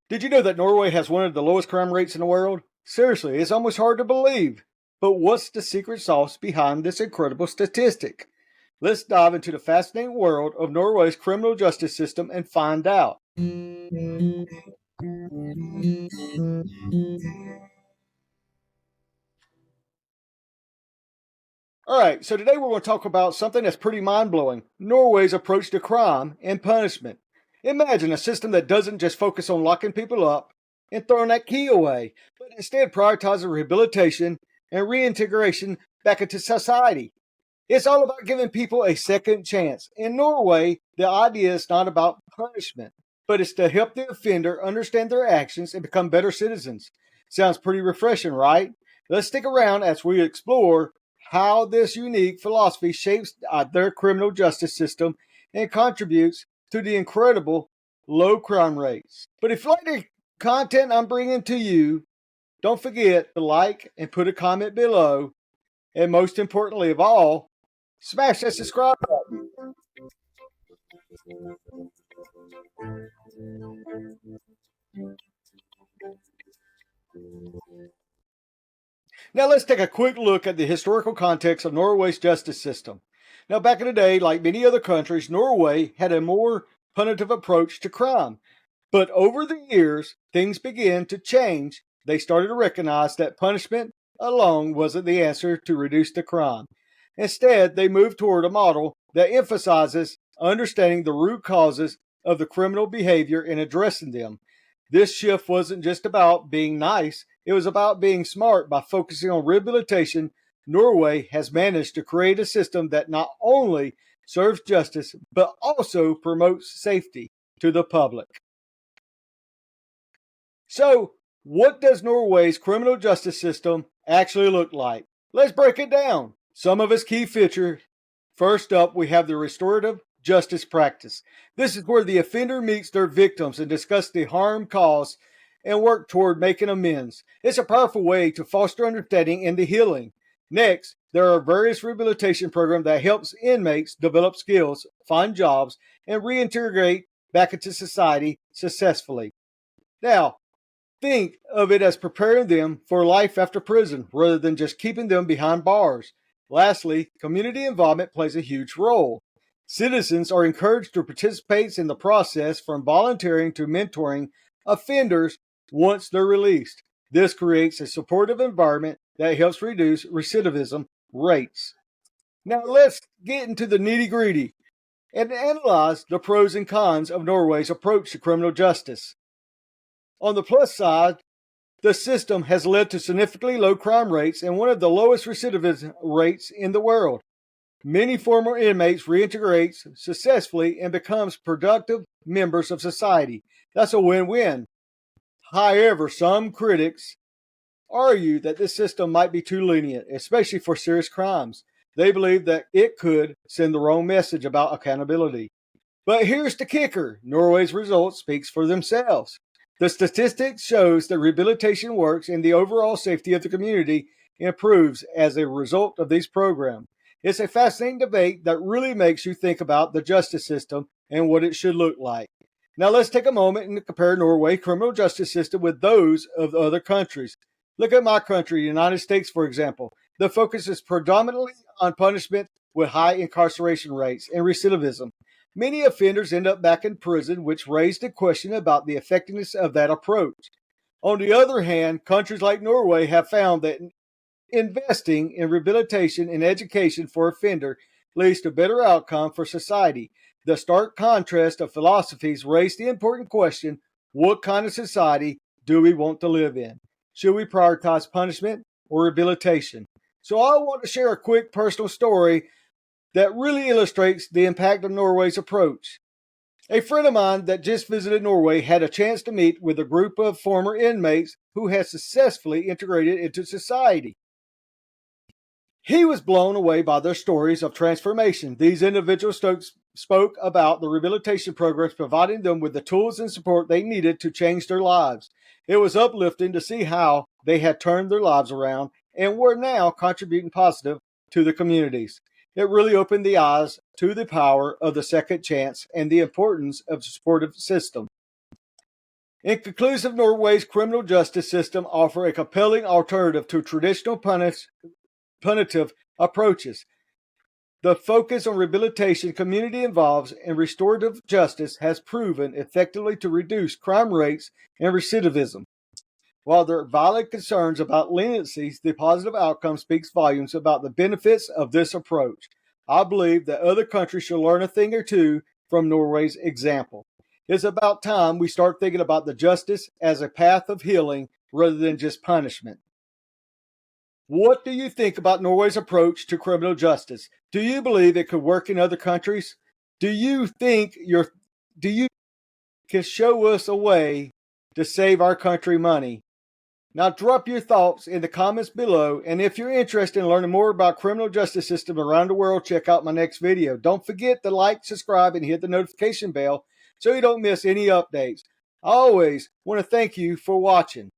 Did you know that Norway has one of the lowest crime rates in the world? Seriously, it's almost hard to believe. But what's the secret sauce behind this incredible statistic? Let's dive into the fascinating world of Norway's criminal justice system and find out. All right, so today we're going to talk about something that's pretty mind blowing: Norway's approach to crime and punishment. Imagine a system that doesn't just focus on locking people up and throwing that key away, but instead prioritizes rehabilitation and reintegration back into society. It's all about giving people a second chance. In Norway, the idea is not about punishment, but it's to help the offender understand their actions and become better citizens. Sounds pretty refreshing, right? Let's stick around as we explore how this unique philosophy shapes their criminal justice system and contributes to the incredible low crime rates. But if you like the content I'm bringing to you, don't forget to like and put a comment below. And most importantly of all, smash that subscribe button. Now let's take a quick look at the historical context of Norway's justice system. Now, back in the day, like many other countries, Norway had a more punitive approach to crime. But over the years, things began to change. They started to recognize that punishment alone wasn't the answer to reduce the crime. Instead, they moved toward a model that emphasizes understanding the root causes of the criminal behavior and addressing them. This shift wasn't just about being nice, it was about being smart. By focusing on rehabilitation, Norway has managed to create a system that not only serves justice, but also promotes safety to the public. So, what does Norway's criminal justice system actually look like? Let's break it down. Some of its key features. First up, we have the restorative justice practice. This is where the offender meets their victims and discuss the harm caused and work toward making amends. It's a powerful way to foster understanding and the healing. Next, there are various rehabilitation programs that helps inmates develop skills, find jobs, and reintegrate back into society successfully. Now, think of it as preparing them for life after prison rather than just keeping them behind bars. Lastly, community involvement plays a huge role. Citizens are encouraged to participate in the process, from volunteering to mentoring offenders once they're released. This creates a supportive environment that helps reduce recidivism rates. Now let's get into the nitty gritty and analyze the pros and cons of Norway's approach to criminal justice. On the plus side, the system has led to significantly low crime rates and one of the lowest recidivism rates in the world. Many former inmates reintegrate successfully and becomes productive members of society. That's a win-win. However, some critics argue that this system might be too lenient, especially for serious crimes. They believe that it could send the wrong message about accountability. But here's the kicker: Norway's results speaks for themselves. The statistics shows that rehabilitation works and the overall safety of the community improves as a result of these programs. It's a fascinating debate that really makes you think about the justice system and what it should look like. Now let's take a moment and compare Norway's criminal justice system with those of other countries. Look at my country, the United States, for example. The focus is predominantly on punishment with high incarceration rates and recidivism. Many offenders end up back in prison, which raised a question about the effectiveness of that approach. On the other hand, countries like Norway have found that investing in rehabilitation and education for offenders leads to better outcome for society. The stark contrast of philosophies raised the important question: what kind of society do we want to live in? Should we prioritize punishment or rehabilitation? So I want to share a quick personal story that really illustrates the impact of Norway's approach. A friend of mine that just visited Norway had a chance to meet with a group of former inmates who had successfully integrated into society. He was blown away by their stories of transformation. These individuals spoke about the rehabilitation programs providing them with the tools and support they needed to change their lives. It was uplifting to see how they had turned their lives around and were now contributing positive to the communities. It really opened the eyes to the power of the second chance and the importance of the supportive system. In conclusion, Norway's criminal justice system offers a compelling alternative to traditional punitive approaches. The focus on rehabilitation, community involved, and restorative justice has proven effectively to reduce crime rates and recidivism. While there are valid concerns about leniencies, the positive outcome speaks volumes about the benefits of this approach. I believe that other countries should learn a thing or two from Norway's example. It's about time we start thinking about the justice as a path of healing rather than just punishment. What do you think about Norway's approach to criminal justice? Do you believe it could work in other countries? Do you think do you can show us a way to save our country money? Now drop your thoughts in the comments below, and if you're interested in learning more about criminal justice system around the world, check out my next video. Don't forget to like, subscribe, and hit the notification bell so you don't miss any updates. I always want to thank you for watching.